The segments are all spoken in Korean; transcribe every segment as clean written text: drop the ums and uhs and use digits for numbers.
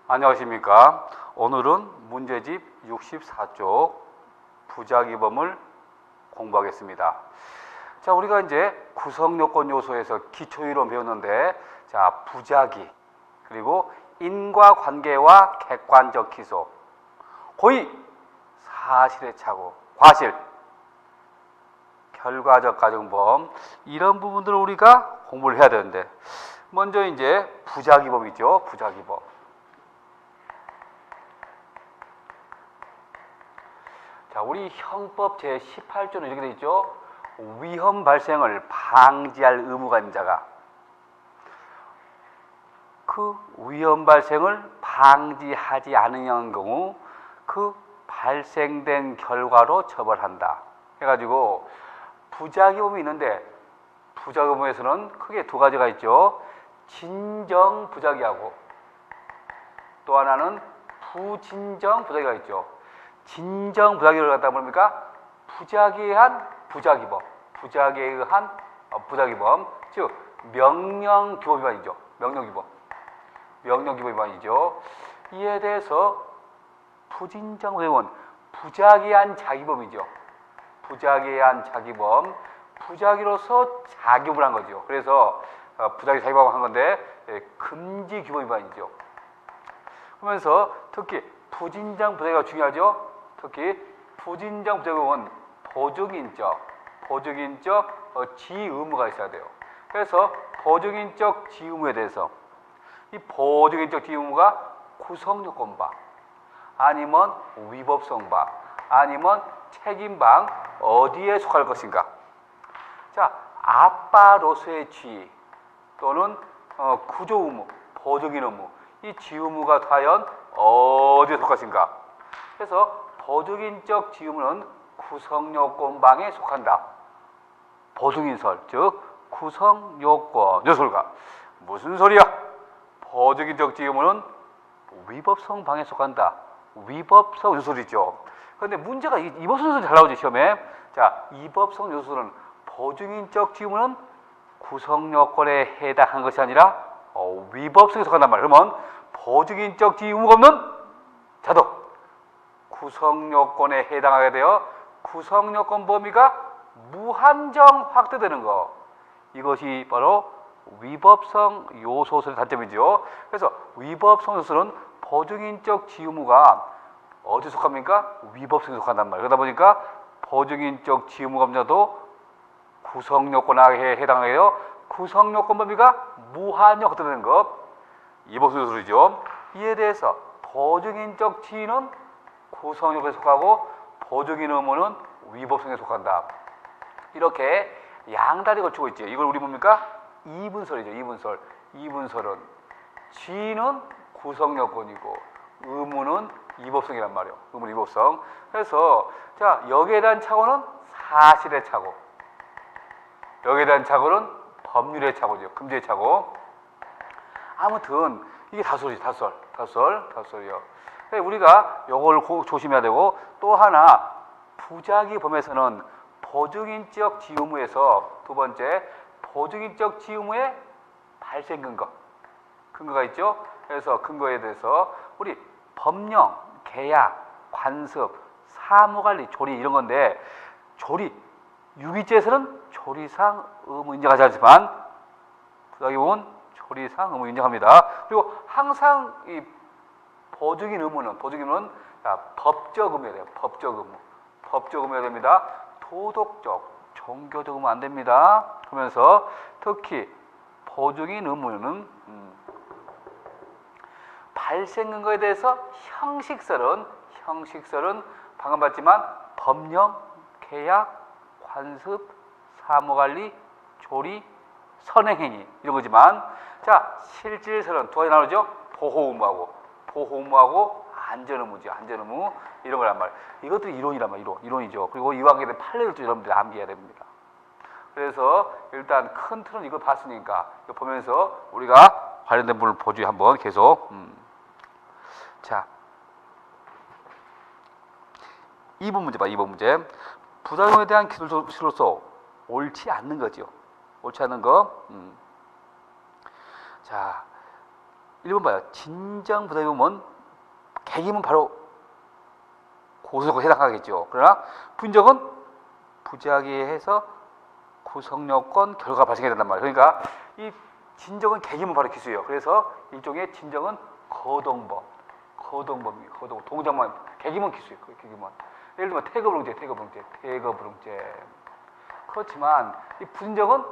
안녕하십니까. 오늘은 문제집 64쪽 부작위범을 공부하겠습니다. 자, 우리가 이제 구성요건 요소에서 기초이론 배웠는데, 자, 부작위, 그리고 인과관계와 객관적 기소, 고의, 사실의 착오, 과실, 결과적 가정범, 이런 부분들을 우리가 공부를 해야 되는데, 먼저 이제 부작위범이죠. 부작위범. 자, 우리 형법 제18조는 이렇게 되어 있죠. 위험 발생을 방지할 의무가 있는 자가 그 위험 발생을 방지하지 않으려는 경우 그 발생된 결과로 처벌한다. 해가지고 부작위범이 있는데, 부작위범에서는 크게 두 가지가 있죠. 진정 부작위하고 또 하나는 부진정 부작위가 있죠. 진정 부작위를 갖다 뭡니까? 부작위에 의한 부작위범, 부작위에 의한 부작위범, 즉 명령규범 위반이죠. 명령규범, 명령규범 위반이죠. 이에 대해서 부진정 부작위범은 부작위에 의한 자기범이죠. 부작위에 의한 자기범, 부작위로서 자기범을 한 거죠. 그래서 부작위 자기범을 한 건데 금지규범 위반이죠. 그러면서 특히 부진정 부작위가 중요하죠. 특히 부진정 부작위범은 보증인적 지의무가 있어야 돼요. 그래서 보증인적 지의무에 대해서 이 보증인적 지의무가 구성요건방, 아니면 위법성방, 아니면 책임방 어디에 속할 것인가. 자, 아빠로서의 지위 또는 구조 의무, 보증인 의무, 이 지의무가 과연 어디에 속할 것인가. 그래서 보증인적 지의무는 구성요건방에 속한다. 보증인설, 즉 구성요건 요소가 무슨 소리야? 보증인적 지의무는 위법성 방에 속한다. 위법성 요소이죠. 그런데 문제가 위법성 요소는 잘 나오죠, 시험에. 자, 위법성 요소는 보증인적 지의무는 구성요건에 해당한 것이 아니라 위법성에 속한단 말이에요. 그러면 보증인적 지의무가 없는 자도 구성요건에 해당하게 되어 구성요건 범위가 무한정 확대되는 것, 이것이 바로 위법성 요소의 단점이죠. 그래서 위법성 요소는 보증인적 지의무가 어디에 속합니까? 위법성에 속한단 말이에요. 그러다 보니까 보증인적 지의무가 없는 자도 구성요건에 해당하게 되어 구성요건 범위가 무한정 확대되는 것, 위법성 요소이죠. 이에 대해서 보증인적 지위는 구성요건에 속하고 보증인 의무는 위법성에 속한다. 이렇게 양다리 걸치고 있죠. 이걸 우리 뭡니까? 이분설이죠. 이분설. 이분설은 지위는 구성요건이고 의무는 위법성이란 말이에요. 의무는 위법성. 그래서 자, 여기에 대한 착오는 사실의 착오, 여기에 대한 착오는 법률의 착오죠. 금지의 착오. 아무튼 이게 다설이요. 우리가 요걸 조심해야 되고, 또 하나 부작위범에서는 보증인적 지의무에서 두 번째 보증인적 지의무의 발생 근거가 있죠. 그래서 근거에 대해서 우리 법령, 계약, 관습, 사무관리, 조리 이런 건데, 조리 유기죄에서는 조리상 의무 인정하지 않지만 부작위범은 조리상 의무 인정합니다. 그리고 항상 이 보증인 의무는 법적 의무여야 돼요. 법적 의무여야 됩니다. 도덕적, 종교적 의무 안 됩니다. 그러면서 특히 보증인 의무는 발생 근거에 대해서 형식설은 방금 봤지만 법령, 계약, 관습, 사무관리, 조리, 선행행위 이런 거지만, 자, 실질설은 두 가지 나누죠. 보호의무하고 안전의무죠. 안전의무 이런 거란 말이에요. 이것들이 이론이란 말이에요. 이론이죠. 그리고 이와 관계된 판례를 또 여러분들이 암기해야 됩니다. 그래서 일단 큰 틀은 이걸 봤으니까 이거 보면서 우리가 관련된 부분을 보지 한번 계속. 자, 2번 문제 봐. 2번 문제. 부작용에 대한 기술로서 옳지 않는 거죠. 옳지 않은 거. 자, 1번 봐요. 진정 부작용은 계기면 바로 고소에 해당하겠죠. 그러나 분적은 부작위해서 구성요건 결과가 발생해야 된단 말이에요. 그러니까 이 진정은 계기면 바로 기수예요. 그래서 일종의 진정은 거동범입니다. 동작만 계기면 기수예요. 계기면. 예를 들면 태거불응죄. 그렇지만 이 분적은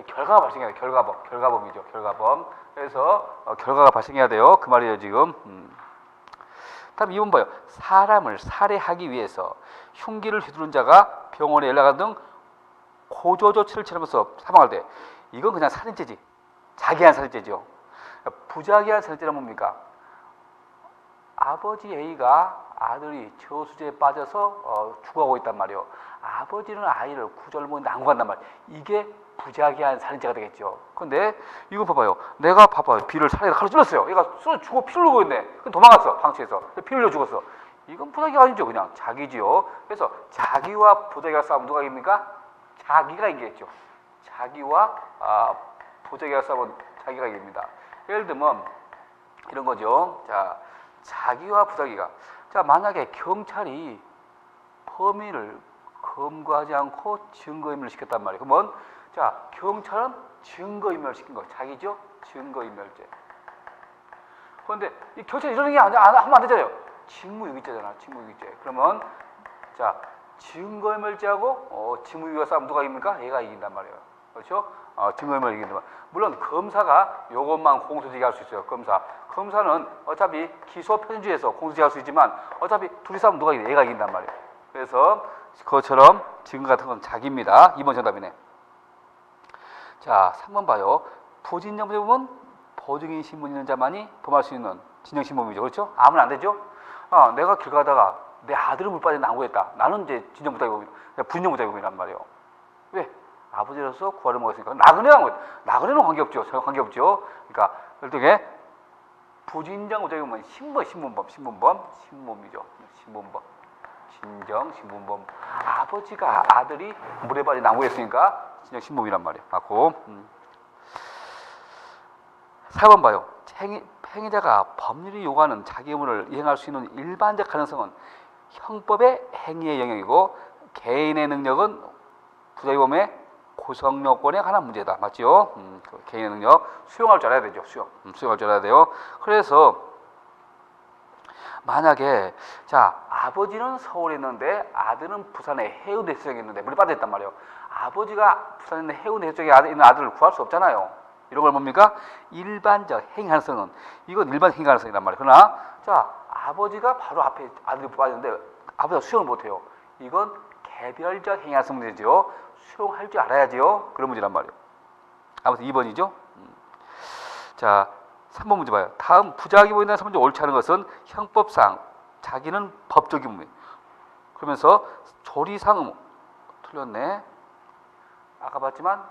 결과가 발생해야 돼요. 결과범이죠. 결과범. 그래서 결과가 발생해야 돼요. 그 말이에요, 지금. 다음 2번 봐요. 사람을 살해하기 위해서 흉기를 휘두른 자가 병원에 연락한 등 고조 조치를 취하면서 사망할 때 이건 그냥 살인죄지. 자기한 살인죄죠. 부자기한 살인죄는 뭡니까? 아버지 A가 아들이 저수지에 빠져서 죽어가고 있단 말이에요. 아버지는 아이를 구절모에 난구한단 말이에요. 이게 부자기한 살인죄가 되겠죠. 근데 이거 봐봐요. 내가 봐봐요. B를 살해해서 칼로 찔렀어요. 얘가 죽어 피 흘리고 있네. 그럼 도망갔어. 방치해서. 피 흘려 죽었어. 이건 부자기가 아니죠. 그냥 자기지요. 그래서 자기와 부자기가 싸우면 누가 이깁니까? 자기가 이기겠죠. 자기와 부자기가 싸우면 자기가 이깁니다. 예를 들면 이런 거죠. 자, 자기와 부자기가. 자, 만약에 경찰이 범인을 검거하지 않고 증거인멸을 시켰단 말이에요. 그러면 자, 경찰은 증거인멸을 시킨 거 자기죠? 증거인멸죄. 그런데 이 경찰이 이런 게 하면 안 되잖아요. 직무유기죄잖아. 직무유기죄. 그러면 자, 증거인멸죄하고 직무유기가 싸우면 누가 이깁니까? 얘가 이긴단 말이에요. 그렇죠? 증거인멸 이긴단 말이에요. 물론 검사가 이것만 공소제기할 수 있어요. 검사는 어차피 기소 편주에서 공소제기할 수 있지만 어차피 둘이 싸우면 누가 이겨? 얘가 이긴단 말이에요. 그래서 그것처럼 증거 같은 건 자기입니다. 2번 정답이네. 자, 3번 봐요. 부진정부범은 보증인 신분 있는 자만이 범할 수 있는 진정신범이죠. 그렇죠? 아무나 안 되죠? 내가 길 가다가 내 아들을 물 빠져 난구했다. 나는 이제 진정부작위범이다. 부진정부작위범이란 말이에요. 왜? 아버지로서 구하를 먹었으니까. 나그네는 관계없죠. 전혀 관계없죠. 그러니까 일종의 부진정부작위범은 신분범이죠. 신분범. 진정 신분범. 아버지가 아들이 물에 빠져 난구했으니까 진정 신분범이란 말이에요. 맞고. 4번 봐요. 행위자가 법률이 요구하는 자기 의무를 이행할 수 있는 일반적 가능성은 형법의 행위의 영역이고 개인의 능력은 부작위범의 구성 요건에 관한 문제다. 맞죠? 개인의 능력 수용할 줄 알아야 되죠. 수용할 줄 알아야 돼요. 그래서 만약에 자, 아버지는 서울에 있는데 아들은 부산에 해운대 해수욕에 있는데 물에 빠져있단 말이에요. 아버지가 부산에 있는 해운대 해수욕에 있는 아들을 구할 수 없잖아요. 이런 걸 뭡니까? 일반적 행위 가능성은 이건 일반 행위 가능성이란 말이에요. 그러나 자, 아버지가 바로 앞에 아들이 빠졌는데 아버지가 수용을 못해요. 이건 개별적 행위 가능성 문제죠. 수용할 줄 알아야죠. 그런 문제란 말이에요. 아무튼 2번이죠. 자, 3번 문제 봐요. 다음 부작위범에 대한 문제 옳지 않은 것은 형법상 자기는 법적 의무예요. 그러면서 조리상 의무 틀렸네. 아까 봤지만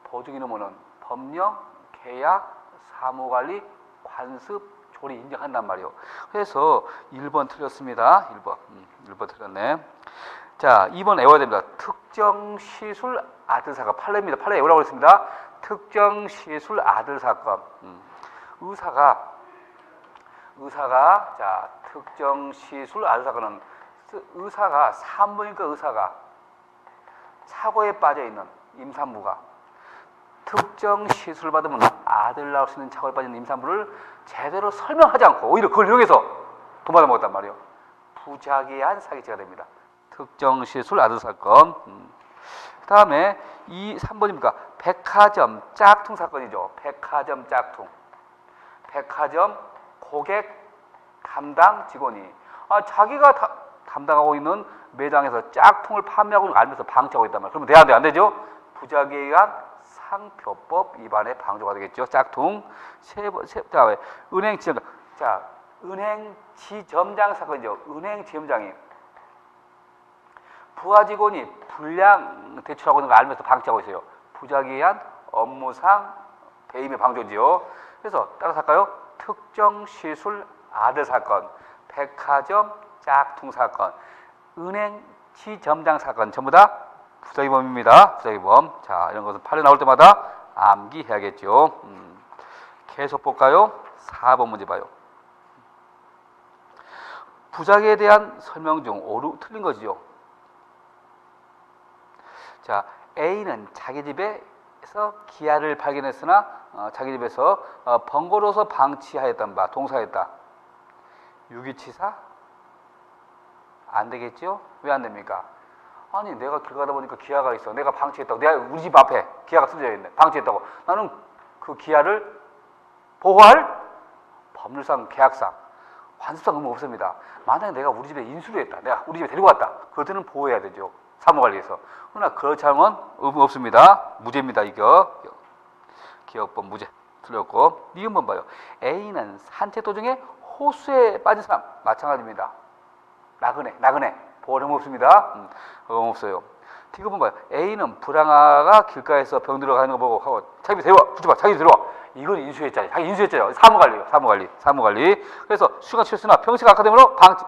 보증인 의무는 법령, 계약, 사무관리, 관습, 조리 인정한단 말이에요. 그래서 1번 틀렸습니다. 1번 틀렸네. 자, 2번 외워야 됩니다. 특정 시술 아들 사건. 판례입니다. 판례 외우라고 했습니다. 특정 시술 아들 사건. 의사가 자, 특정 시술 아들 사건은 의사가 산부인과 의사가 사고에 빠져 있는 임산부가 특정 시술을 받으면 아들 낳을 수 있는 사고에 빠진 임산부를 제대로 설명하지 않고 오히려 그걸 이용해서 돈 받아 먹었단 말이에요. 부작위한 사기죄가 됩니다. 특정 시술 아들 사건. 그 다음에 3번입니까? 백화점 짝퉁 사건이죠. 백화점 짝퉁. 백화점 고객 담당 직원이 자기가 담당하고 있는 매장에서 짝퉁을 판매하고 있는 걸 알면서 방치하고 있단 말이에요. 그러면 안 되죠? 부작위에 의한 상표법 위반의 방조가 되겠죠. 짝퉁. 자, 은행 지점장. 자, 은행 지점장 사건이죠. 은행 지점장이 부하 직원이 불량 대출하고 있는 걸 알면서 방치하고 있어요. 부작위에 의한 업무상 배임의 방조지요. 그래서 따라서 할까요? 특정 시술 아들 사건, 백화점 짝퉁 사건, 은행 지점장 사건 전부 다 부작위범입니다. 부작위범. 자, 이런 것은 판례 나올 때마다 암기해야겠죠. 계속 볼까요? 4번 문제 봐요. 부작에 대한 설명 중 틀린 거지요. 자, A는 자기 집에서 기아를 발견했으나 자기 집에서 번거로워서 방치하였던 바, 동사했다. 유기치사? 안 되겠죠? 왜 안 됩니까? 아니, 내가 길 가다 보니까 기아가 있어. 내가 방치했다고. 내가 우리 집 앞에 기아가 쓰여져 있네. 방치했다고. 나는 그 기아를 보호할 법률상, 계약상, 환습상 의무 없습니다. 만약에 내가 우리 집에 인수를 했다. 내가 우리 집에 데리고 왔다. 그럴 때는 보호해야 되죠. 사무관리에서. 그러나 그렇지 않으면 의무 없습니다. 무죄입니다. 이거. 기억법 무죄. 틀렸고. 니은번 봐요. A는 산책 도중에 호수에 빠진 사람. 마찬가지입니다. 나그네. 보호 의무 없습니다. 의무 없어요. D번 봐요. A는 불황아가 길가에서 병 들어가는 거 보고 하고 자기 데려와. 붙여봐. 자기 데려와. 이건 인수했잖아요. 자기 인수했잖아요. 사무관리. 그래서 수가 실수나 병식 악화됨으로 방치.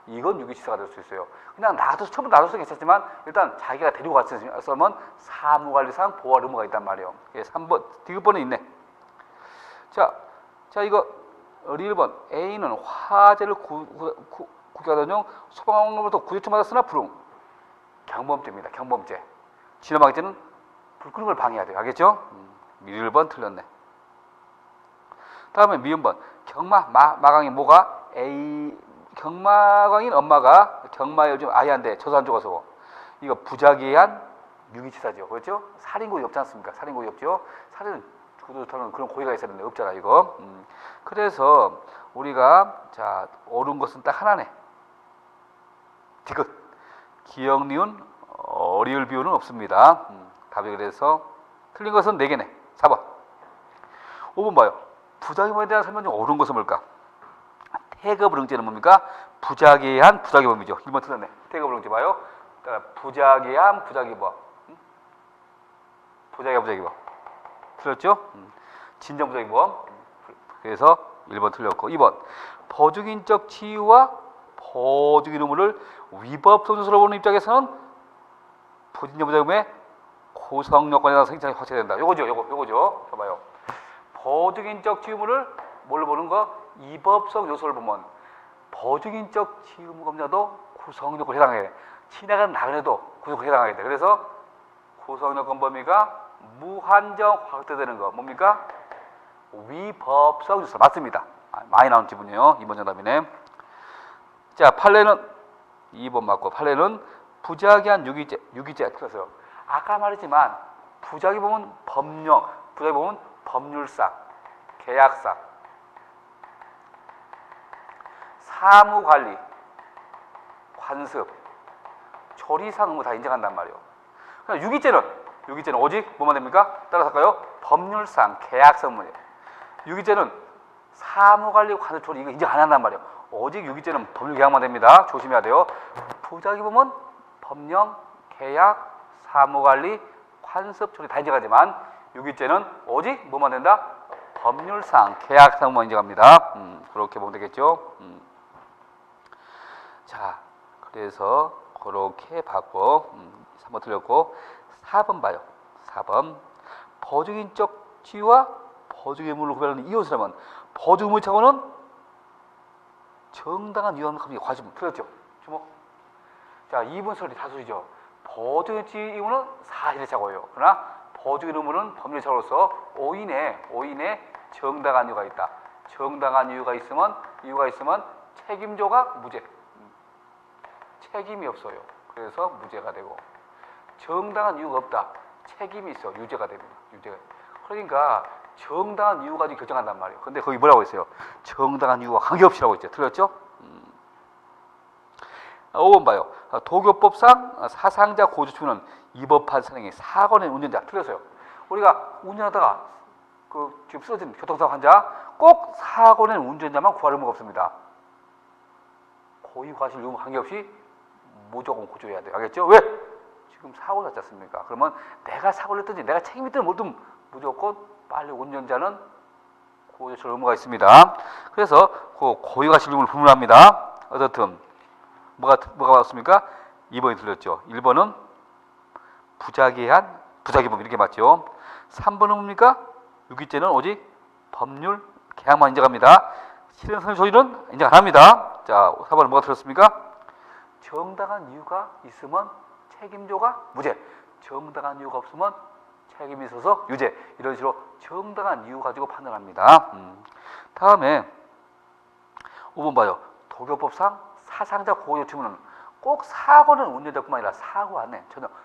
이건 유기치사가 될 수 있어요. 그냥 처음부터 놔뒀으면 괜찮지만 일단 자기가 데리고 갔으면 사무관리상 보호할 의무가 있단 말이에요. 3번, 디귿번에 있네. 자 이거 1번 A는 화재를 구경하던 중 소방으로부터 구제청 받았으나 불응. 경범죄입니다. 경범죄. 진압하기 전에는 불 끄는 걸 방해해야 돼요. 알겠죠? 1번 틀렸네. 다음에 미음번 마강이 뭐가 경마광인 엄마가 경마에 요즘 아이한테 저도 안 죽어서 이거 부작위에 의한 유기치사죠. 그렇죠? 살인고의 없지 않습니까? 살인고의 없죠. 살인은 죽어도 그런 고의가 있어야 되는데 없잖아 이거. 그래서 우리가 자 옳은 것은 딱 하나네. 디귿 기역 니은 어리을 비유는 없습니다. 답이 그래서 틀린 것은 4개네. 4번. 5번 봐요. 부작용에 대한 설명 중 옳은 것은 뭘까? 태거불응죄는 뭡니까? 부작위에 의한 부작위범이죠. 1번 틀렸네. 태거불응죄 봐요. 부작위에 의한 부작위범. 부작위범. 틀렸죠? 진정부작위범. 그래서 1번 틀렸고 2번 버주인적 치유와 버주인 의무를 위법성 요소로 보는 입장에서는 부진정부작위범의 고성요건에 대한 생각이 확실해야 된다. 요거죠. 봐봐요. 버주인적 치유물을 뭘로 보는 거? 위법성 요소를 보면 버주인적 치유무검자도 구성요건에 해당해. 지나가는 나그네도 구성요건에 해당하게 돼. 그래서 구성요건 범위가 무한정 확대되는 거 뭡니까? 위법성 요소 맞습니다. 많이 나온 지문이에요. 2번 정답이네. 자 판례는 2번 맞고 판례는 부작위한 유기죄 틀렸어요. 아까 말했지만 부작위 보면 법령, 부작위 보면 법률상, 계약상, 사무관리, 관습, 조리상 의무 다 인정한단 말이에요. 그러니까 유기죄는 오직 뭐만 됩니까? 따라서 할까요? 법률상, 계약상 의무예요. 유기죄는 사무관리, 관습, 조리 이거 인정 안 한단 말이에요. 오직 유기죄는 법률 계약만 됩니다. 조심해야 돼요. 부작위 보면 법령, 계약, 사무관리, 관습, 조리 다 인정하지만 유기죄는 오직 뭐만 된다? 법률상, 계약상만 인정합니다. 그렇게 보면 되겠죠. 자, 그래서 그렇게 받고 3번 틀렸고 4번 봐요. 4번 버주인적 지위와 버주의 의무를 구별하는 이웃이라면 버주 의무의 차고는 정당한 이유는 갑자기 과실 틀렸죠. 주목. 자, 2번 설이 다수이죠. 버주인적 이유는 사실의 착오예요. 그러나 버주의 의무는 법률 착오로서 5인의 정당한 이유가 있다. 정당한 이유가 있으면 책임조가 무죄. 책임이 없어요. 그래서 무죄가 되고 정당한 이유가 없다. 책임이 있어. 유죄가 됩니다. 그러니까 정당한 이유 가지고 결정한단 말이에요. 근데 거기 뭐라고 했어요? 정당한 이유와 관계없이라고 했죠. 틀렸죠? 5번 봐요. 도교법상 사상자 고조추는 위법한 선행이 사고낸 운전자. 틀렸어요. 우리가 운전하다가 지금 쓰러진 교통사고 환자 꼭 사고낸 운전자만 구할 의무가 없습니다. 고의 과실 의무 관계없이 무조건 고조해야 돼요. 알겠죠? 왜? 지금 사고 났지 않습니까? 그러면 내가 사고를 했든지 내가 책임이 있든 뭐든 무조건 빨리 운전자는 고조처 의무가 있습니다. 그래서 그 고의 과실 의무를 불문합니다. 어떻든 뭐가 맞습니까? 2번이 틀렸죠. 1번은 부작위에 의한 부작위범 이렇게 맞죠. 3번은 뭡니까? 유기죄는 오직 법률 계약만 인정합니다. 실행 성립 조인은 인정 안 합니다. 자, 4번은 뭐가 틀렸습니까? 정당한 이유가 있으면 책임조가 무죄, 정당한 이유가 없으면 책임이 있어서 유죄. 이런 식으로 정당한 이유 가지고 판단합니다. 다음에 5번 봐요. 도교법상 사상자 고의 요청은 꼭 사고는 운전자뿐만 아니라 사고 안에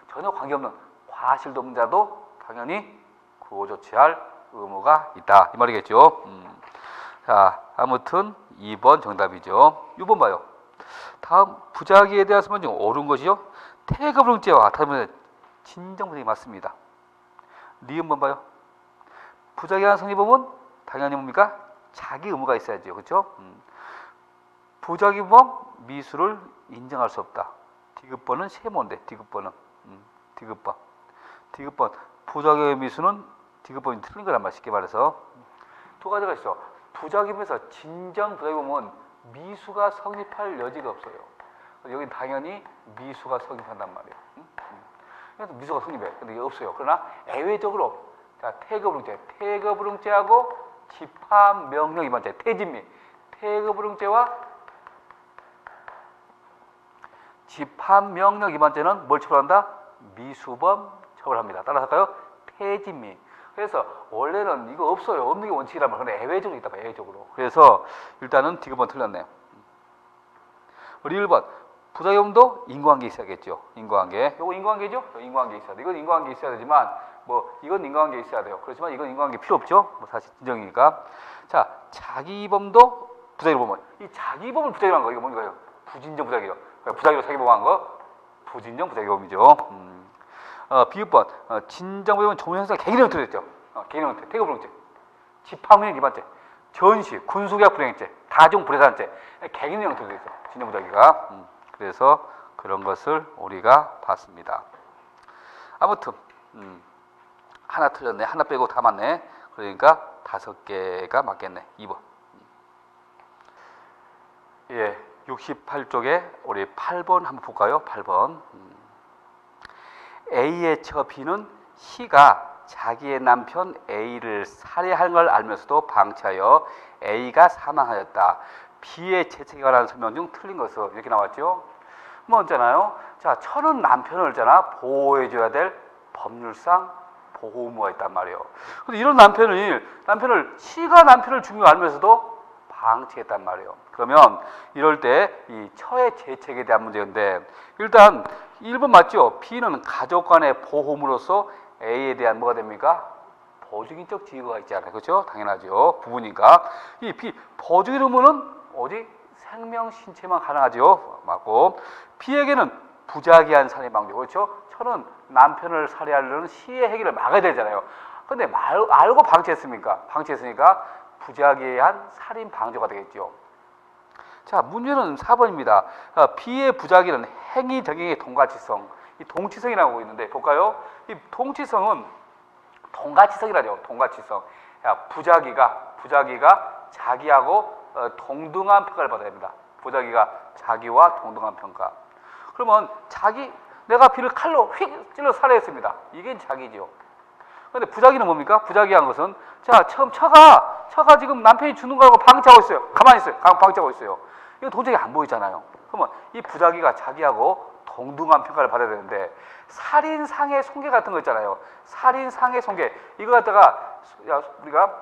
전혀 관계없는 과실동자도 당연히 구호 조치할 의무가 있다, 이 말이겠죠. 자, 아무튼 2번 정답이죠. 6번 봐요. 다음 부작위에 대한 설명 중 옳은 것이요. 태거불응죄와 다음에 진정부정이 맞습니다. 니은번 봐요. 부작위한 성립범은 당연히 뭡니까? 자기 의무가 있어야죠. 그렇죠? 부작위범 미수를 인정할 수 없다. 디귿번은 세모인데 디귿번은 디귿번 부작위의 미수는 디귿번이 틀린 거란 말, 쉽게 말해서. 두 가지가 있어. 부작위범에서 진정 부작위범은 미수가 성립할 여지가 없어요. 여기 당연히 미수가 성립한단 말이에요. 그래서 미수가 성립해. 근데 이게 없어요. 그러나 예외적으로 자, 태거불응죄하고 집합명령 위반죄, 태진미, 태거불응죄와 집합명령 위반죄는 뭘 처벌한다? 미수범 처벌합니다. 따라서 할까요? 태진미. 그래서 원래는 이거 없어요. 없는 게 원칙이란 말이에요. 그런데 예외적으로 있다 봐, 예외적으로. 그래서 일단은 디귿번 틀렸네요. 우리 1번 부작용도 인과관계 있어야겠죠. 인과관계. 요거 인과관계죠? 인과관계 있어야 돼. 이건 인과관계 있어야 되지만 이건 인과관계 있어야 돼요. 그렇지만 이건 인과관계 필요 없죠. 사실 진정이니까. 자, 자기범도 부작위로 보면 이 자기범을 부작위로 한 거 이거 뭔가요? 부진정 부작위로. 부작위로 자기범한 거 부진정 부작위범이죠. 비읍번 진정부범은 종료형사 개인형 틀렸죠. 개인형 틀 태거불응죄, 집합명령 위반죄, 전시, 군수계약 불이행죄, 다중불해산죄, 개인형 틀렸죠. 진정부작위가. 그래서 그런 것을 우리가 봤습니다. 아무튼 하나 틀렸네. 하나 빼고 다 맞네. 그러니까 5개가 맞겠네. 2번. 예, 68쪽에 우리 8번 한번 볼까요? 8번. A의 처 B는 C가 자기의 남편 A를 살해한 걸 알면서도 방치하여 A가 사망하였다. B의 죄책에 관한 설명 중 틀린 것은 이렇게 나왔죠. 뭐 있잖아요. 자, 처는 남편을 보호해줘야 될 법률상 보호 의무가 있단 말이에요. 근데 이런 남편을 C가 남편을 죽인 걸 알면서도 방치했단 말이에요. 그러면 이럴 때 이 처의 죄책에 대한 문제인데 일단 1번 맞죠? B는 가족 간의 보호물로서 A에 대한 뭐가 됩니까? 보증인적 지위가 있잖아요. 그렇죠? 당연하죠. 부부니까. 이 B, 보증인 의무는 어디? 생명, 신체만 가능하죠. 맞고. B에게는 부작위한 살해 방조. 그렇죠? 처는 남편을 살해하려는 C의 행위를 막아야 되잖아요. 근데 알고 방치했으니까 부작위한 살인 방조가 되겠죠. 자, 문제는 4번입니다. B의 부작위는 행위 적용의 동가치성. 이 동치성이라고 있는데 볼까요? 이 동치성은 동가치성이라죠. 동가치성. 부작위가 자기하고 동등한 평가를 받아야 됩니다. 부작위가 자기와 동등한 평가. 그러면 내가 B를 칼로 휙 찔러 살해했습니다. 이게 자기죠. 그런데 부작위는 뭡니까? 부작위한 것은 처음 처가 지금 남편이 죽는 거 알고 방치하고 있어요. 가만히 있어요. 방치하고 있어요. 이거 도저히 안 보이잖아요. 그러면 이 부작위가 자기하고 동등한 평가를 받아야 되는데 살인상해 손괴 같은 거 있잖아요. 살인상해 손괴 이거 갖다가 우리가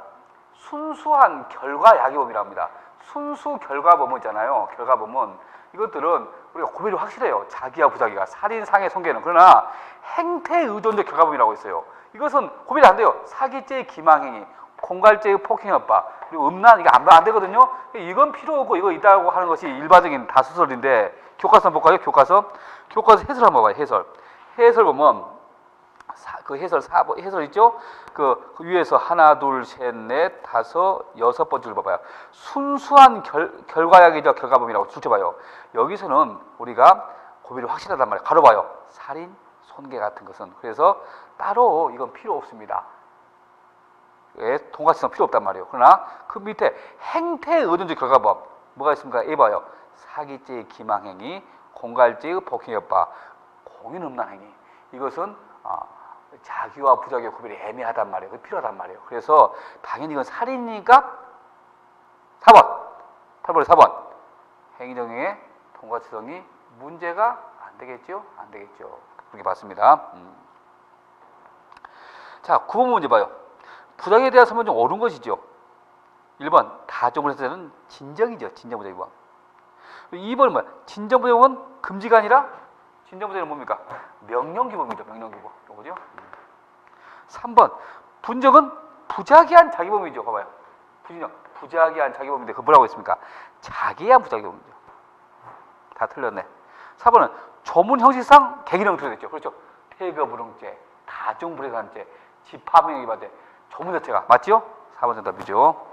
순수한 결과야기범이라고 합니다. 순수 결과범은 있잖아요. 결과범은 이것들은 우리가 구별이 확실해요. 자기와 부작위가 살인상해 손괴는. 그러나 행태의존적 결과범이라고 있어요. 이것은 구별이 안 돼요. 사기죄의 기망행위, 공갈죄의 폭행협박, 그리고 음란 이게 안 되거든요. 이건 필요 없고 이거 있다고 하는 것이 일반적인 다수설인데 교과서 한번 볼까요? 교과서 해설 한번 봐요. 해설 보면 그 해설 4번 해설 있죠? 그 위에서 하나, 둘, 셋, 넷, 다섯, 여섯 번째를 봐봐요. 순수한 결과약이죠. 결과범이라고 줄쳐봐요. 여기서는 우리가 고민이 확실하단 말이에요. 가로 봐요. 살인, 손괴 같은 것은. 그래서 따로 이건 필요 없습니다. 동가치성 필요 없단 말이에요. 그러나 그 밑에 행태의 의존적 결과범 뭐가 있습니까? A 봐요. 사기죄의 기망행위, 공갈죄의 폭행협박, 공인음란행위. 이것은 자기와 부작위의 구별이 애매하단 말이에요. 필요하단 말이에요. 그래서 당연히 이건 살인이니까 8번에 4번. 행위정의 통과성이 문제가 안 되겠죠? 안 되겠죠. 그렇게 봤습니다. 자, 9번 문제 봐요. 부작에 대한 설명 중 옳은 것이죠. 1번 다종을 해서 되는 진정이죠. 진정부작 2번. 2번은 뭐야? 진정부작은 금지가 아니라 진정부작은 뭡니까? 명령규범이죠. 명령규범. 이거죠. 3번 분정은 부작위한 자기범이죠. 봐봐요. 분정 부작위한 자기범인데 그 뭐라고 했습니까? 자기한 부작위범이죠. 다 틀렸네. 4번은 조문 형식상 객인형 틀렸죠. 그렇죠. 태거불응죄, 다중불행한죄, 집합행위반죄 조문 자체가 맞죠? 4번 정답이죠.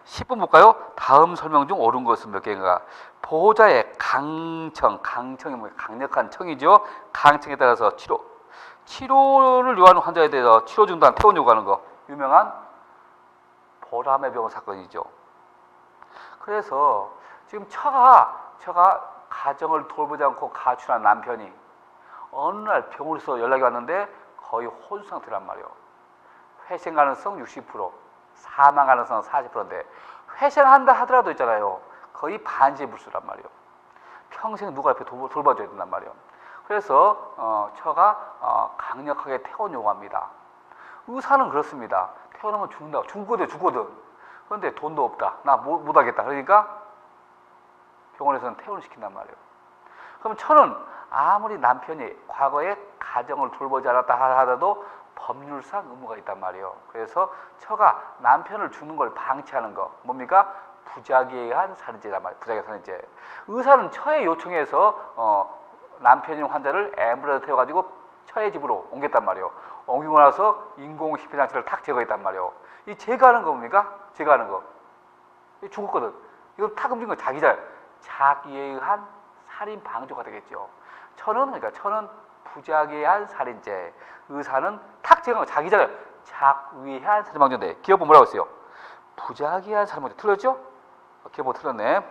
10번 볼까요? 다음 설명 중 옳은 것은 몇 개인가? 보호자의 강청이 뭐예요? 강력한 청이죠. 강청에 따라서 치료를 요하는 환자에 대해서 치료 중단 퇴원 요구하는 거 유명한 보람의 병원 사건이죠. 그래서 지금 처가 가정을 돌보지 않고 가출한 남편이 어느 날 병원에서 연락이 왔는데 거의 혼수 상태란 말이에요. 회생 가능성 60%, 사망 가능성 40%인데 회생한다 하더라도 있잖아요. 거의 반지불수란 말이에요. 평생 누가 옆에 돌봐줘야 된단 말이에요. 그래서 처가 강력하게 퇴원 요구합니다. 의사는 그렇습니다. 퇴원하면 죽는다고. 죽거든. 그런데 돈도 없다. 나 못하겠다. 그러니까 병원에서는 퇴원을 시킨단 말이에요. 그럼 처는 아무리 남편이 과거에 가정을 돌보지 않았다 하더라도 법률상 의무가 있단 말이에요. 그래서 처가 남편을 죽는 걸 방치하는 거 뭡니까? 부작위에 의한 살인죄란 말이에요. 부작위 살인죄. 의사는 처의 요청해서 남편인 환자를 앰뷸런스에 태워가지고 처의 집으로 옮겼단 말이에요. 옮기고 나서 인공심폐장치를 탁 제거했단 말이에요. 이 제거하는 거 뭡니까? 제거하는 거. 죽었거든. 이거 탁 움직인 거 자기에 의한 살인 방조가 되겠죠. 처는 부작위에 의한 살인죄. 의사는 탁 제거한 거 자기잖아요. 작위에 의한 살인 방조인데 기업은 뭐라고 했어요? 부작위에 의한 살인 방조. 틀렸죠? 기업은 틀렸네.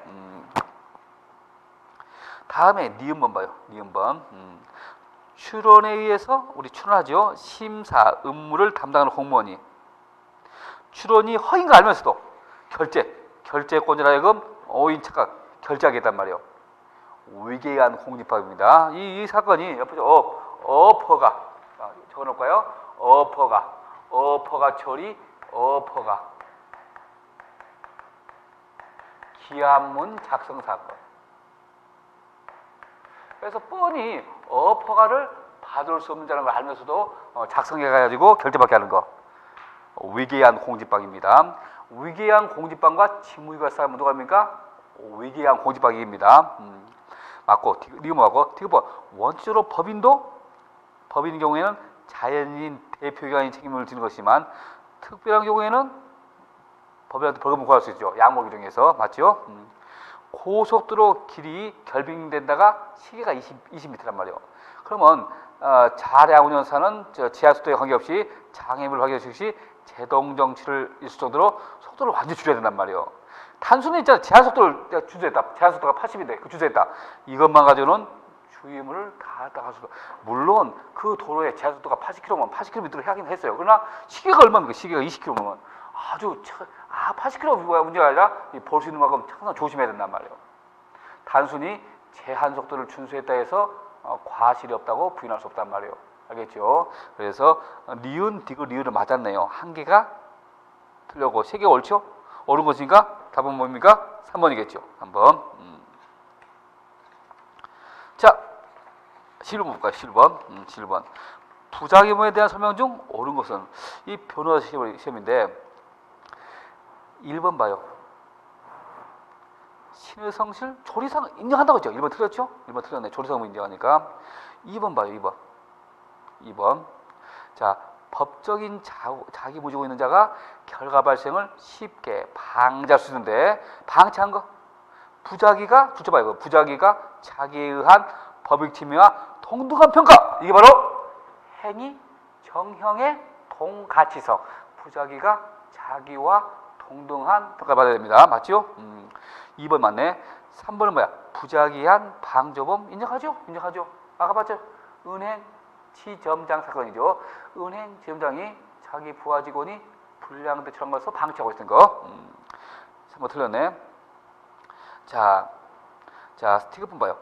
다음에 니은번 봐요. 니은번. 출원에 의해서 우리 출원하죠. 심사 업무를 담당하는 공무원이 출원이 허위인 거 알면서도 결재권자라 하여금 오인 착각 결제하겠단 말이에요. 위계에 의한 공직방입니다. 이 사건이 옆에 어퍼가 적어놓을까요? 어퍼가 처리 어퍼가 기한문 작성 사건. 그래서 뻔히 어퍼가를 받을 수 없는 자라는 걸 알면서도 작성해가지고 결제받게 하는 거. 위계에 의한 공직방입니다. 위계에 의한 공직방과 직무유기가 싸우면 누가 합니까? 위계에 의한 공직방입니다. 맞고 리움하고 디귿번 원칙적으로 법인인 경우에는 자연인 대표기관이 책임을 지는 것이지만 특별한 경우에는 법인한테 벌금을 구할 수 있죠. 양모 규정에서 맞죠? 고속도로 길이 결빙된다가 시계가 20m란 말이에요. 그러면 차량 운전사는 지하속도에 관계없이 장애물을 확인할 시 제동정치를 있을 정도로 속도를 완전히 줄여야 된단 말이에요. 단순히 있잖아. 제한속도를 내가 주저했다. 제한속도가 80인데 그 주저했다. 이것만 가지고는 주의무를 다 따갈 수가. 물론 그 도로에 제한속도가 80km면 80km로 하긴 했어요. 그러나 시계가 얼마입니까? 시계가 20km면 아주 80km 문제가 아니라 볼 수 있는 만큼 항상 조심해야 된단 말이에요. 단순히 제한속도를 준수했다 해서 과실이 없다고 부인할 수 없단 말이에요. 알겠죠? 그래서 니은, 디귿, 리을은 맞았네요. 한 개가 틀렸고 세 개가 옳죠? 옳은 것이니까 답은 뭡니까? 3번이겠죠. 3번. 자, 7번 볼까요? 7번. 부작용에 대한 설명 중 옳은 것은 이 변호사 시험인데 1번 봐요. 신의성실 조리상 인정한다고 했죠. 1번 틀렸죠? 1번 틀렸네. 조리상을 인정하니까. 2번 봐요. 2번. 자, 법적인 자기무지고 있는 자가 결과 발생을 쉽게 방지할 수 있는데 방치한 거. 부작위가 둘째 봐요. 부작위가 자기에 의한 법익 침해와 동등한 평가. 이게 바로 행위 정형의 동가치성. 부작위가 자기와 동등한 평가를 받아야 됩니다. 맞죠? 2번 맞네. 3번은 뭐야? 부작위한 방조범 인정하죠? 아까 봤죠? 은행 지점장 사건이죠. 은행 지점장이 자기 부하 직원이 불량 대출한 것을 방치하고 있는 거. 3번 틀렸네. 자, 스티그폰 봐요.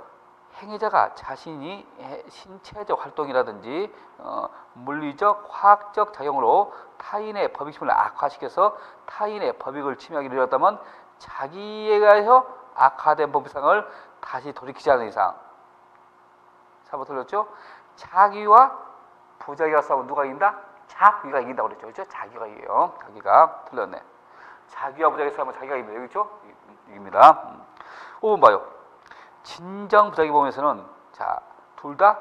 행위자가 자신이 신체적 활동이라든지 물리적, 화학적 작용으로 타인의 법익심을 악화시켜서 타인의 법익을 침해하기 이르렀다면 자기에 의하여 악화된 법상을 다시 돌이키지 않는 이상. 4번 틀렸죠? 자기와 부자기가 싸우면 누가 이긴다? 자기가 이긴다고 그랬죠. 그렇죠? 자기가 이겨요. 자기가 틀렸네. 자기와 부자기 싸우면 자기가 이깁니다. 여기 있죠? 이깁니다. 5번 봐요. 진정 부자기 범에서는 둘 다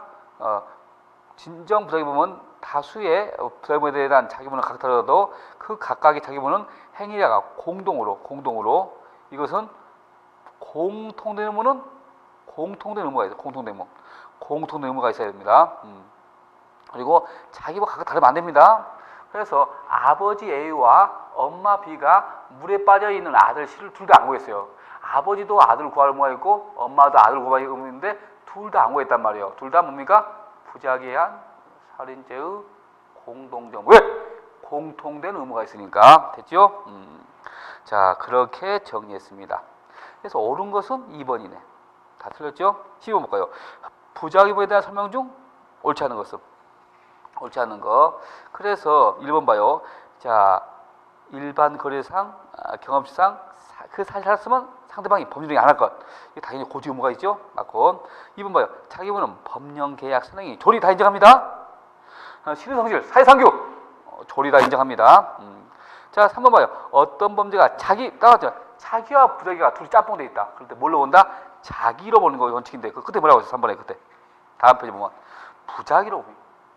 진정 부자기 범은 다수의 부자기 범에 대한 자기문은 각다르더라도 그 각각의 자기문은 행위자가 공동으로 이것은 공통된 의무는 공통된 의무가 있어요. 공통된 의무가 있어야 됩니다. 그리고 자기와 각각 다르면 안 됩니다. 그래서 아버지 A와 엄마 B가 물에 빠져 있는 아들 C를 둘 다 안 구했어요. 아버지도 아들을 구할 의무가 있고 엄마도 아들을 구할 의무가 있는데 둘 다 안 구했단 말이에요. 둘 다 뭡니까? 부작위에 의한 살인죄의 공동정. 왜? 공통된 의무가 있으니까. 됐죠? 자, 그렇게 정리했습니다. 그래서 옳은 것은 2번이네. 다 틀렸죠? 12번 볼까요? 부작위에 대한 설명 중 옳지 않은 것은? 옳지 않은 거. 그래서 1번 봐요. 자, 일반 거래상, 경험치상 그 사실을 알았으면 상대방이 법률행위 안 할 것. 이게 당연히 고지 의무가 있죠. 맞고. 2번 봐요. 자기분은 법령 계약 선행이 조리 다 인정합니다. 신의성실, 사회상규 조리 다 인정합니다. 자, 3번 봐요. 어떤 범죄가 따라왔죠. 자기와 부자기가 둘이 짬뽕돼 있다. 그럴 때 뭘로 본다? 자기로 보는 거 원칙인데 그 끝에 뭐라고 했어요? 3번에 그때. 다음 페이지 보면 부자기로.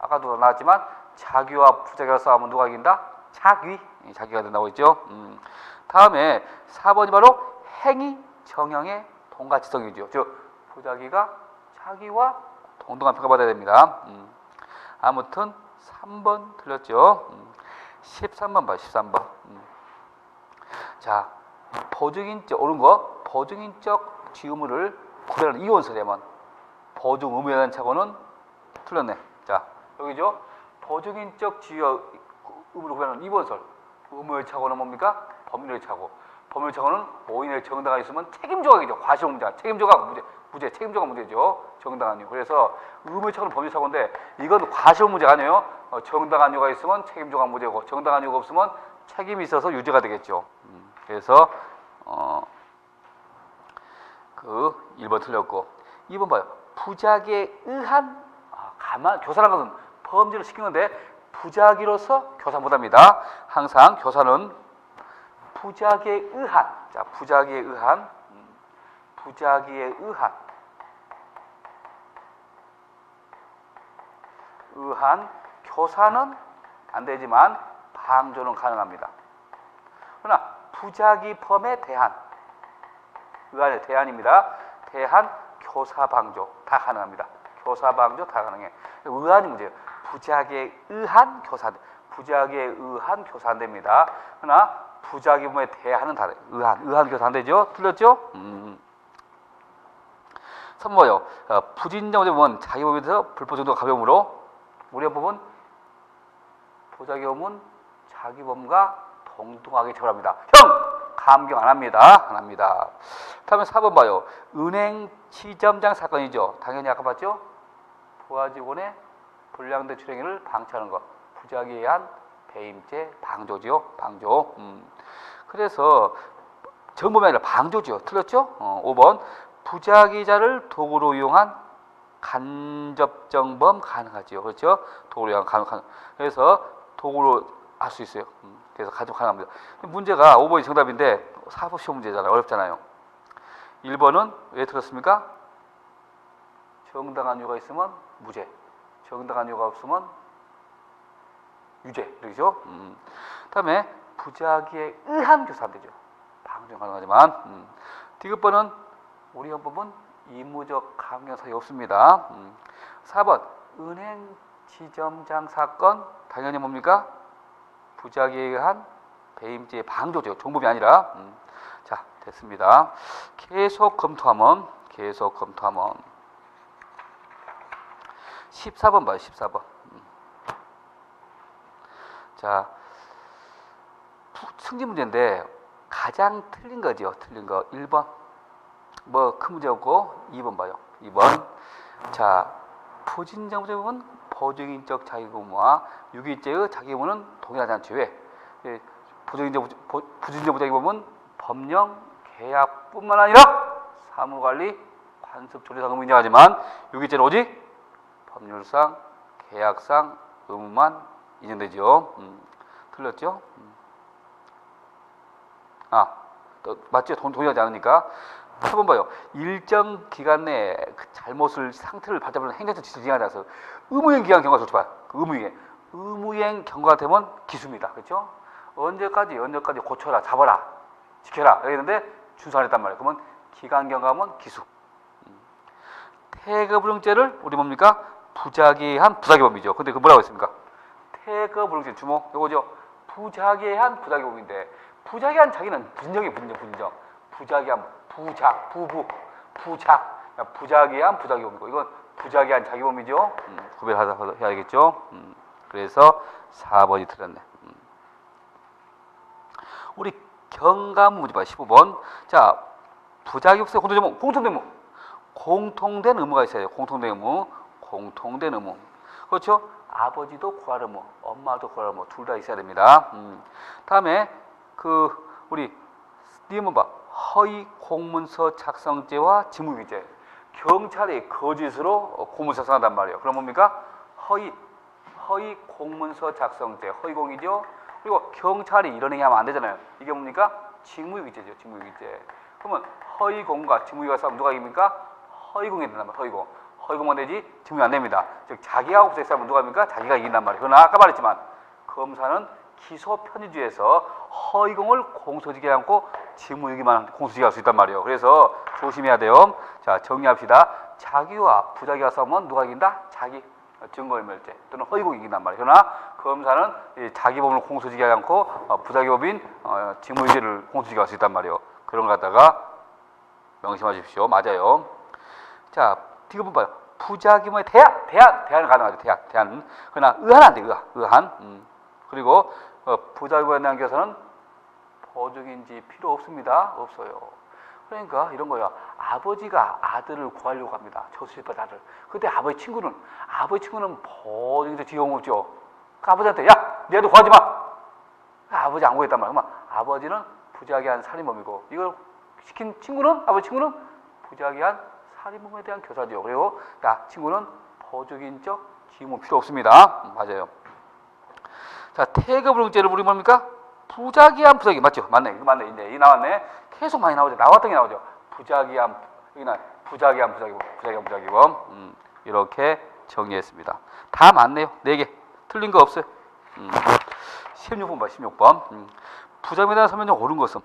아까도 나왔지만 자기와 부자기가 싸우면 누가 이긴다? 자기가 된다고 했죠. 다음에 4번이 바로 행위 정형의 동가치성이죠. 즉 부자기가 자기와 동등한 평가받아야 됩니다. 아무튼 3번 틀렸죠. 13번 봐요. 13번. 자, 보증인적 옳은 거 보증인적 지의무를 구별하는 이원설에만 보증 의무에 대한 착오는 틀렸네. 자, 여기죠. 보증인적 지의 의무를 구별하는 이원설. 의무의 착오는 뭡니까? 법률의 착오. 법률의 착오는 모인의 정당한 있으면 책임조각이죠. 과실문제가 책임조각 무죄, 책임조각 문제죠. 정당한 이유. 그래서 의무의 착오는 법률의 착오인데 이건 과실문제가 아니에요. 정당한 이유가 있으면 책임조각 무죄고 정당한 이유가 없으면 책임이 있어서 유죄가 되겠죠. 그래서 그 1번 틀렸고 2번 봐요. 부작위에 의한 교사라는 것은 범죄를 시킨 건데 부작위로서 교사 못합니다. 항상 교사는 부작위에 의한 교사는 안 되지만 방조는 가능합니다. 그러나 부작위범에 대한 의한의 대안입니다. 대한 교사 방조 다 가능합니다. 교사 방조 다 가능해. 의한이 문제예요. 부작위에 의한 교사 안 됩니다. 그러나 부작위범에 대한은 다 돼. 의한 교사 안 되죠? 틀렸죠? 3번요. 부진정죄 부분 자기법에 대해서 불법 정도가 가벼움으로 우려법은 부작위범은 자기범과 동등하게 처벌합니다. 감경 안 합니다. 다음에 4번 봐요. 은행 지점장 사건이죠. 당연히 아까 봤죠? 부하 직원의 불량된 출행을 방치하는 것. 부작위에 의한 배임죄 방조죠. 방조. 그래서 정범이 아니라 방조죠. 틀렸죠? 5번 부작위자를 도구로 이용한 간접정범 가능하죠. 그렇죠? 도구로 이용한 가능. 그래서 도구로 할 수 있어요. 그래서 간접 가능합니다. 문제가 5번이 정답인데 사법시험 문제잖아요. 어렵잖아요. 1번은 왜 틀렸습니까? 정당한 이유가 있으면 무죄, 정당한 이유가 없으면 유죄. 그렇죠? 다음에 부작위에 의한 교사 안 되죠. 방조 가능하지만 디귿번은 우리 헌법은 의무적 강경 사유 없습니다. 4번 은행 지점장 사건 당연히 뭡니까? 부작위에 의한 배임죄 방조죠. 정범이 아니라. 자, 됐습니다. 계속 검토하면 14번 봐요. 14번. 자, 승진 문제인데 가장 틀린 거죠. 틀린 거 1번. 뭐 큰 문제 없고 2번 봐요. 2번. 자, 부진정 부자기업은 보증인적 자기의무와 유기죄의 자기의무는 동일하지 않죠. 왜? 부진정 부자기업은 법령 계약뿐만 아니라 사무관리 관습 조례상 의무 인정하지만 유기죄는 오직 법률상 계약상 의무만 인정되죠. 틀렸죠? 맞죠? 동의하지 않으니까. 8번 봐요. 일정 기간 내에 그 잘못을 상태를 발전하는 행정적 지시를 이행하지 않아서 의무이행 기간 경과가 좋죠. 그 의무이행 경과가 되면 기수입니다. 그렇죠? 언제까지 고쳐라, 잡아라, 지켜라 이랬는데 준수 안 했단 말이에요. 그러면 기간 경과하면 기수. 태거불응죄를 우리 뭡니까? 부작위한 부작위범이죠. 근데 그 뭐라고 했습니까? 태거불응죄 주목 요거죠. 부작위한 부작위범인데 부작위한 자기는 분정이 분정. 부작위한 부작위한 부작위범이고 이건 부작위한 자기범이죠. 구별해야겠죠. 그래서 4번이 틀렸네. 우리 경감 문제 봐. 15번. 자, 부작위법의 공통된 의무가 있어요. 공통된 의무. 그렇죠? 아버지도 구할 의무, 엄마도 구할 의무 둘 다 있어야 됩니다. 다음에 우리 니은 봐. 허위 공문서 작성죄와 직무유기죄. 경찰이 거짓으로 공문서 작성한단 말이에요. 그럼 뭡니까? 허위 공문서 작성죄, 허위공이죠. 그리고 경찰이 이런 행위 하면 안 되잖아요. 이게 뭡니까? 직무유기죄죠. 직무유기죄. 그러면 허위공과 직무유기가 싸우면 누가 이깁니까? 허위공이 된단 말이에요. 허위공만 되지 직무유기 안 됩니다. 즉 자기하고 부서에 싸우면 누가 합니까? 자기가 이긴단 말이에요. 그러나 아까 말했지만 검사는 기소 편의주에서 허위공을 공소지게 않고 직무유기만 공소지게 할 수 있단 말이에요. 그래서 조심해야 돼요. 자, 정리합시다. 자기와 부자기가 싸우면 누가 이긴다? 자기. 증거인멸죄 또는 허위공이 이긴단 말이에요. 그러나 검사는 자기법을 공소지게 하지 않고 부자기법인 직무유기를 공소지게 할 수 있단 말이에요. 그런 거 갖다가 명심하십시오. 맞아요. 자, 디귿분 봐요. 부자기법의 대안은 가능하죠. 대안. 그러나 의한 안 돼. 의한. 그리고 부자기법에 대한 교사는 보증인지 필요 없습니다. 없어요. 그러니까 이런 거야. 아버지가 아들을 구하려고 합니다. 저수지파 아들. 근데 아버지 친구는 보증인적 지용 없죠. 그 아버지한테 야, 네 아들 구하지 마. 아버지 안 구했단 말이야. 아버지는 부자기한 살인범이고 이걸 시킨 아버지 친구는 부자기한 살인범에 대한 교사죠. 그리고 야, 친구는 보증인적 지용 필요 없습니다. 맞아요. 자, 태거불응죄를 우리 뭡니까? 부자기한 부자기 맞죠? 맞네. 이제 이 나왔네. 계속 많이 나오죠. 나왔던 게 나오죠. 부자기한 부자기범. 이렇게 정리했습니다. 다 맞네요. 4개. 틀린 거 없어요. 16번 봐. 16번. 부자기에 대한 설명이 옳은 것은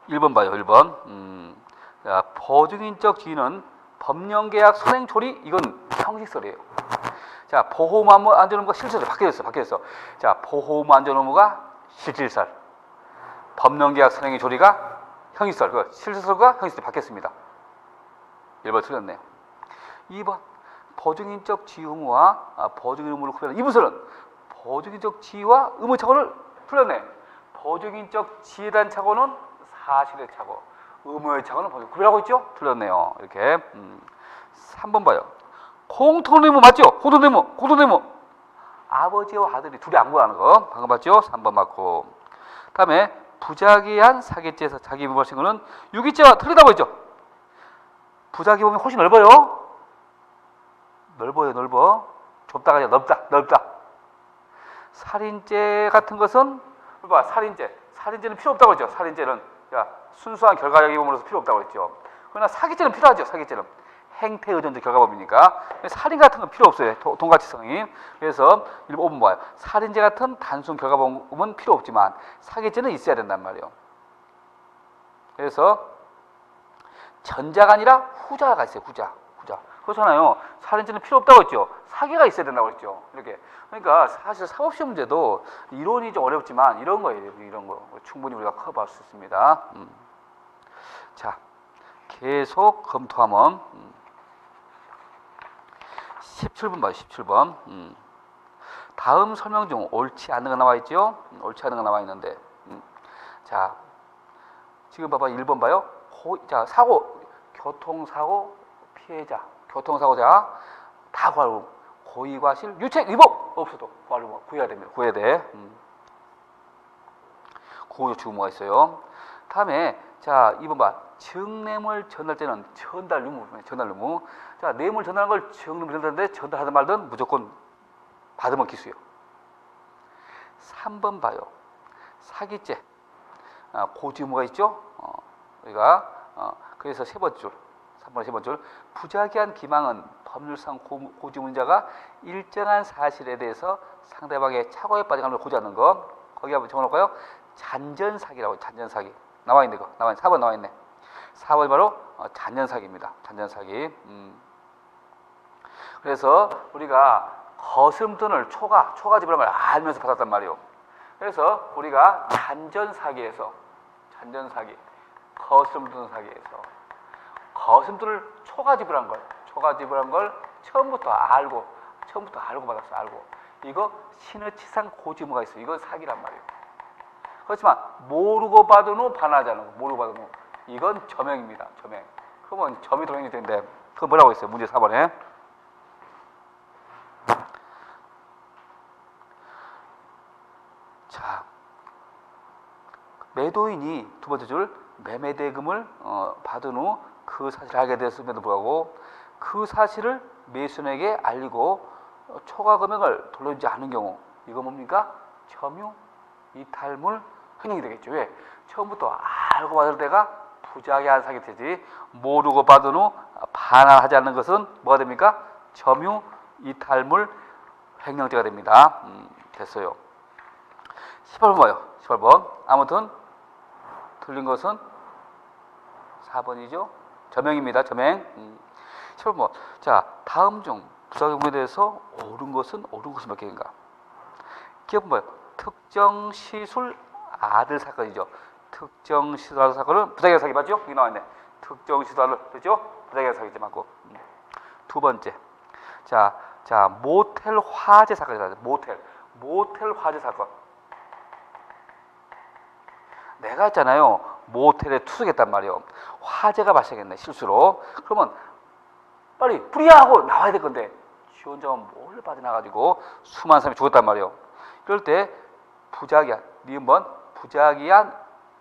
1번 봐요. 1번. 자, 보증인적 지위는 법령계약 선행초리 이건 형식설이에요. 자, 보호의무 안전의무가 실질설 바뀌었어. 자, 보호의무 안전의무가 실질설, 법령계약 선행의 조리가 형식설, 실질설과 형식설이 바뀌었습니다. 1번 틀렸네요. 2번 보증인적 지위 의무와 보증인 의무를 구별하는 이분설은 보증인적 지위와 의무 착오를 풀렸네. 보증인적 지위에 대한 착오는 사실의 착오, 의무의 착오는 구별하고 있죠? 틀렸네요. 이렇게 3번 봐요. 공통의무 맞죠? 공통의무. 아버지와 아들이 둘이 안 구하는 거 방금 봤죠? 3번 맞고. 다음에 부자기한 사기죄에서 자기 의무 발생 거는 유기죄와 틀리다고 했죠? 부자기 범위 훨씬 넓어요. 좁다가 아니라 넓다. 살인죄 같은 것은 살인죄는 필요 없다고 했죠. 살인죄는 순수한 결과적이범으로서 필요 없다고 했죠. 그러나 사기죄는 필요하죠. 사기죄는 행태 의존적 결과범이니까. 살인 같은 건 필요 없어요. 동가치성이. 그래서 5번 봐요. 살인죄 같은 단순 결과범은 필요 없지만 사기죄는 있어야 된단 말이에요. 그래서 전자가 아니라 후자가 있어요. 후자. 그렇잖아요. 살인죄는 필요 없다고 했죠. 사기가 있어야 된다고 했죠. 이렇게. 그러니까 사실 사법시험 문제도 이론이 좀 어렵지만 이런 거예요. 이런 거 충분히 우리가 커버할 수 있습니다. 자, 계속 검토하면 17번 봐요. 17번. 다음 설명 중 옳지 않은 거 나와 있죠? 옳지 않은 거 나와 있는데 자, 지금 봐봐. 1번 봐요. 자, 사고, 교통사고 피해자, 교통사고자 다 구하고 고의과실, 유책, 위법 없어도 구해야 됩니다. 구해야 돼. 구호 주무가 있어요. 다음에 자, 2번 봐. 증뇌물 전달죄는 전달 유무. 자, 뇌물 전달한 걸 증뇌물 전달하는데 전달하든 말든 무조건 받으면 기수요. 3번 봐요. 사기죄. 고지무가 있죠. 우리가 그래서 세 번째 줄, 3번의 세 번째 줄. 부작위한 기망은 법률상 고지문자가 일정한 사실에 대해서 상대방의 착오에 빠진 감을 고지하는 거. 거기 한번 적어놓을까요? 잔전사기라고. 잔전사기 나와 있는 거. 4번 나와 있네. 4번이 바로 잔전사기입니다. 잔전사기. 그래서 우리가 거슴돈을 초과 지불한 걸 알면서 받았단 말이에요. 그래서 우리가 잔전사기에서 거슴돈 사기에서 거슴돈을 초과 지불한 걸 처음부터 알고 받았어. 알고. 이거 신의치상 고지무가 있어. 이건 사기란 말이에요. 그렇지만 모르고 받은 후 반하지 않은 거. 모르고 받은 후. 이건 점행입니다. 점행. 그러면 점이 도행이 되는데 그거 뭐라고 했어요? 문제 4번에. 자, 매도인이 두 번째 줄 매매대금을 받은 후 그 사실을 알게 되었음에도 불구하고 그 사실을 매수인에게 알리고 초과 금액을 돌려주지 않은 경우 이거 뭡니까? 점유 이탈물 횡령이 되겠죠. 왜? 처음부터 알고 받을 때가 부작위한 사기 되지 모르고 받은 후 반환하지 않는 것은 뭐가 됩니까? 점유 이탈물 횡령죄가 됩니다. 됐어요. 18번 봐요. 18번. 아무튼 틀린 것은 4번이죠. 점행입니다. 점행. 18번. 자, 다음 중 부작용에 대해서 옳은 것은 몇 개인가? 기억 봐요. 특정 시술 아들 사건이죠. 특정 시술 아들 사건은 부작용 사기 맞죠? 여기 나와 있네. 특정 시술 아들 그렇죠? 부작용 사기지 맞고. 두 번째. 자, 모텔 화재 사건이다. 모텔 화재 사건. 내가 했잖아요. 모텔에 투숙했단 말이에요. 화재가 발생했네. 실수로. 그러면 빨리 불이야 하고 나와야 될 건데 지 혼자만 몰래 빠져나가지고 수많은 사람이 죽었단 말이에요. 이럴 때 부작위한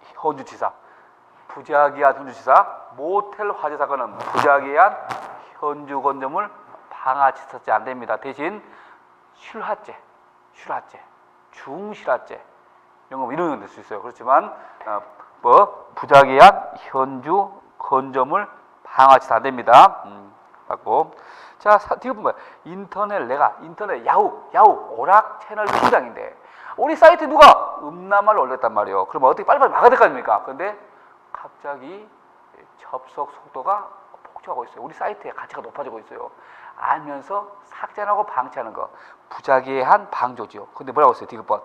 현주치사 모텔 화재 사건은 부작위한 현주 건조물 방화치사죄 안 됩니다. 대신 실화죄, 중실화죄 이런 건 될 수 있어요. 그렇지만 부작위한 현주 건조물 방화치사 안 됩니다. 맞고. 자, 뒤에 보면 인터넷 야후 오락 채널 팀장인데 우리 사이트에 누가 음란말을 올렸단 말이에요. 그러면 어떻게 빨리빨리 막아야 될 거 아닙니까? 그런데 갑자기 접속 속도가 폭주하고 있어요. 우리 사이트의 가치가 높아지고 있어요. 알면서 삭제하고 방치하는 거 부작위한 방조지요. 근데 뭐라고 했어요? 디귿번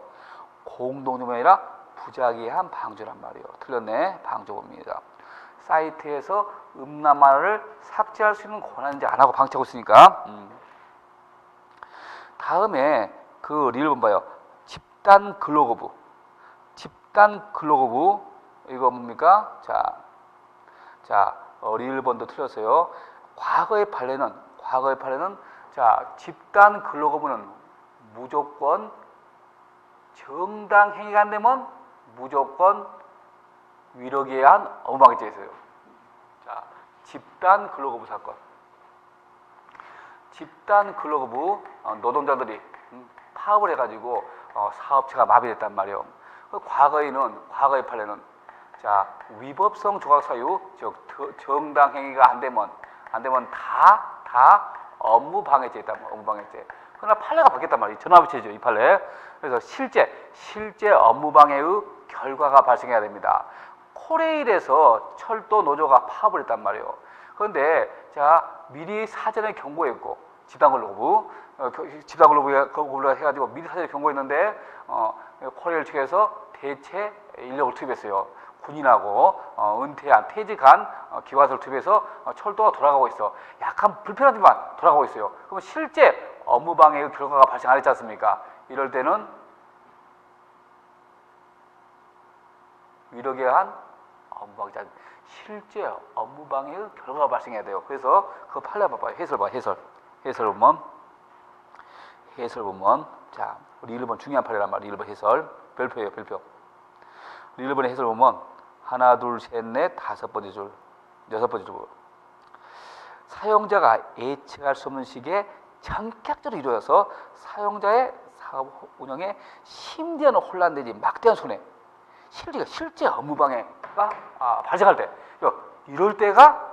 공동점이 아니라 부작위한 방조란 말이에요. 틀렸네. 방조입니다. 사이트에서 음란말을 삭제할 수 있는 권한인지 안 하고 방치하고 있으니까. 다음에 그 리를 봐요. 집단 근로거부 이거 뭡니까? 자, 리을번도 틀렸어요. 과거의 판례는 자, 집단 근로거부는 무조건 정당 행위가 안 되면 무조건 위력에 의한 업무방해죄 있어요. 자, 집단 근로거부 사건. 집단 근로거부 노동자들이 파업을 해가지고 사업체가 마비됐단 말이에요. 과거의 판례는 자, 위법성 조각 사유, 즉 정당 행위가 안 되면 다 업무방해죄 있다. 업무방해죄. 그러나 판례가 바뀌었단 말이에요. 전화비체죠, 이 판례. 그래서 실제 업무방해의 결과가 발생해야 됩니다. 코레일에서 철도 노조가 파업을 했단 말이에요. 그런데 자, 미리 사전에 경고했고 집단근로부가 해가지고 미리 사전에 경고했는데 코레일 측에서 대체 인력을 투입했어요. 군인하고 은퇴한 퇴직한 기관서를 투입해서 철도가 돌아가고 있어. 약간 불편하지만 돌아가고 있어요. 그러면 실제 업무방해의 결과가 발생 안 했지 않습니까? 이럴 때는 위력에 의한 업무방해자. 실제 업무방해의 결과가 발생해야 돼요. 그래서 그 판례 봐봐요. 해설 봐. 해설 보면 자, 우리 1번 중요한 판례란 말이에요. 1번 해설. 별표예요. 별표. 우리 1번의 해설 보면 하나, 둘, 셋, 넷, 다섯 번째 줄, 여섯 번째 줄. 사용자가 예측할 수 없는 시기에 전격적으로 이루어져서 사용자의 사업 운영에 심대한 혼란 내지 막대한 손해, 실제 업무 방해가 발생할 때, 이럴 때가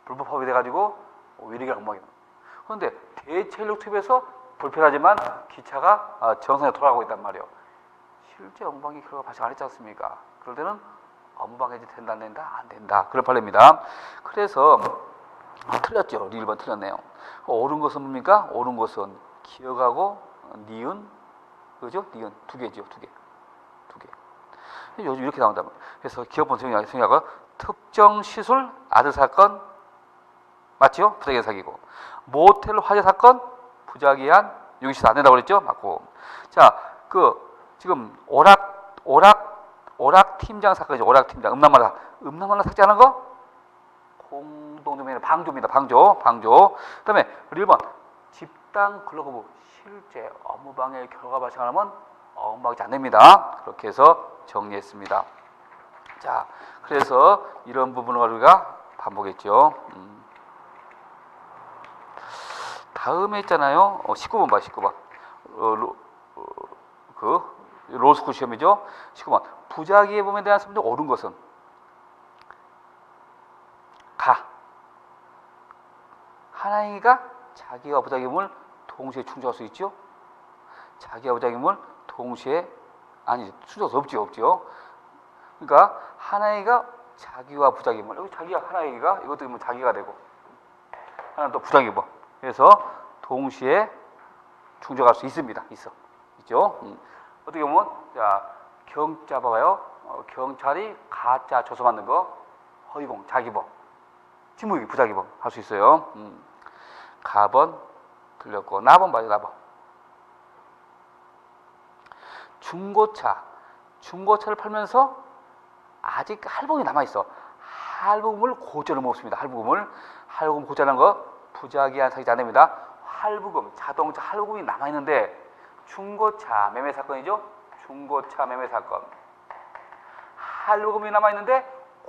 불법 파업이 돼가지고 위력이 엉망이다. 그런데 대체 인력 투입에서 불편하지만 기차가 정상에 돌아가고 있단 말이에요. 실제 업무방해 결과가 발생 안 했지 않습니까? 그럴 때는 업무방해지 된다 안 된다? 안 된다. 그런 판례입니다. 그래서 틀렸죠. 1번 틀렸네요. 옳은 것은 뭡니까? 옳은 것은 기억하고 니은, 그죠? 니은 두 개죠. 두 개. 요즘 이렇게 나온다. 그래서 기업본 생각은 특정 시술 아들 사건 맞죠? 부작위 사기고, 모텔 화재 사건 부작위한 유기시설 안 된다고 그랬죠? 맞고. 자, 지금 오락 팀장 사건이죠. 오락 팀장 음란만화 삭제하는 거 공동도면의 방조입니다. 방조. 그다음에 1번 집단 근로거부 실제 업무방해 결과 발생하면 업무방해지 안 됩니다. 그렇게 해서 정리했습니다. 자, 그래서 이런 부분을 우리가 반복했죠. 다음에 있잖아요. 19번 봐. 19번. 로스쿨 시험이죠. 19번. 부작위의 범에 대한 설명 옳은 것은 하나이가 자기와 부작용을 동시에 충족할 수 있죠. 자기와 부작용을 동시에 충족할 수 없죠. 그러니까 하나이가 자기와 부작용을, 여기 자기가 하나이가 이것도 보면 자기가 되고 하나는 또 부작용. 그래서 동시에 충족할 수 있습니다. 있죠. 어떻게 보면 자, 경자 봐봐요. 경찰이 가짜 조서 만든 거 허위봉, 자기봉, 직무유기, 부작위봉 할 수 있어요. 가번 틀렸고, 나번 봐요. 나번. 중고차를 팔면서 아직 할부금이 남아있어. 할부금을 고절을 먹습니다. 할부금 고절하는 거 부작위한 사기자 안 됩니다. 할부금, 자동차 할부금이 남아있는데 중고차 매매 사건이죠. 중고차 매매 사건. 할부금이 남아있는데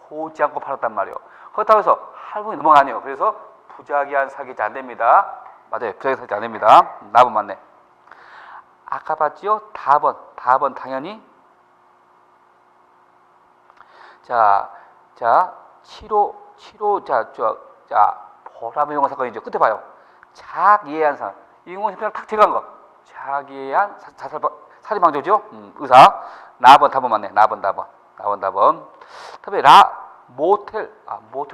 고지 않고 팔았단 말이에요. 그렇다고 해서 할부금이 넘어가네요. 그래서 부작위한 사기자 안 됩니다. 맞아요. 부작위한 사기자 안 됩니다. 나번 맞네. 아까 봤지요? 다번 당연히 자, 보람의 용어 사건이죠. 끝에 봐요. 작예한 사람. 이용원 심판을 탁 제거한 거. 작예한 살인방조죠. 의사. 나번 답은 맞네. 나번. 그다음에 모텔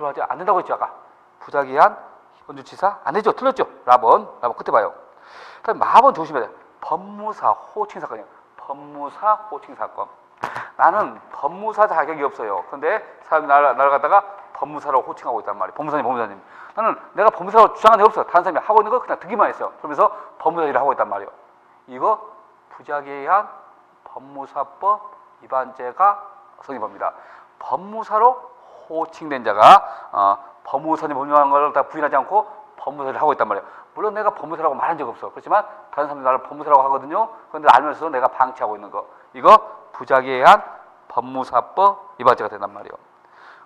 화재 안 된다고 했죠. 아까 부작위한 현주치사 안 되죠. 틀렸죠. 라번 끝에 봐요. 그다음에 마번 조심해야 돼. 법무사 호칭 사건이에요. 법무사 호칭 사건. 나는 법무사 자격이 없어요. 근데 사람이 나를 갖다가 법무사로 호칭하고 있단 말이에요. 법무사님. 나는 내가 법무사로 주장한 적 없어. 다른 사람이 하고 있는 거 그냥 듣기만 했어요. 그러면서 법무사 일을 하고 있단 말이에요. 이거 부작위에 의한 법무사법 위반죄가 성립합니다. 법무사로 호칭된 자가 법무사님 법령한 걸 다 부인하지 않고 법무사를 하고 있단 말이에요. 물론 내가 법무사라고 말한 적 없어. 그렇지만 다른 사람들이 나를 법무사라고 하거든요. 그런데 알면서 내가 방치하고 있는 거. 이거 부작위에 의한 법무사법 위반죄가 된단 말이에요.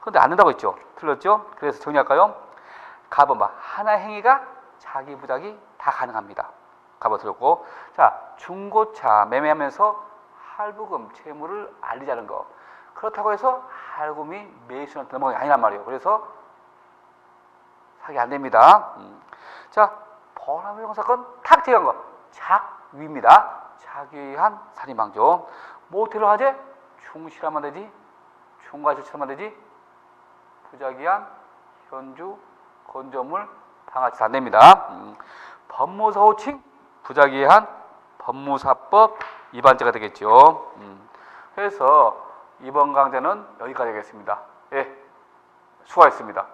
그런데 안 된다고 했죠. 틀렸죠? 그래서 정리할까요? 가번 봐. 하나 행위가 자기 부작위 다 가능합니다. 가번 틀렸고. 자, 중고차 매매하면서 할부금 채무를 알리자는 거. 그렇다고 해서 할부금이 매수한테 넘어가는 게 아니란 말이에요. 그래서 사기 안 됩니다. 자, 보람의 용어 사건 탁 제거한 거. 작위입니다. 작위한 살인방조. 모텔 화재 중실하면 되지. 중과실치하면 되지. 부작위한 현주 건조물 방아치 안 됩니다. 법무사 호칭 부작위한 법무사법 위반죄가 되겠죠. 그래서 이번 강좌는 여기까지 하겠습니다. 예, 수고하셨습니다.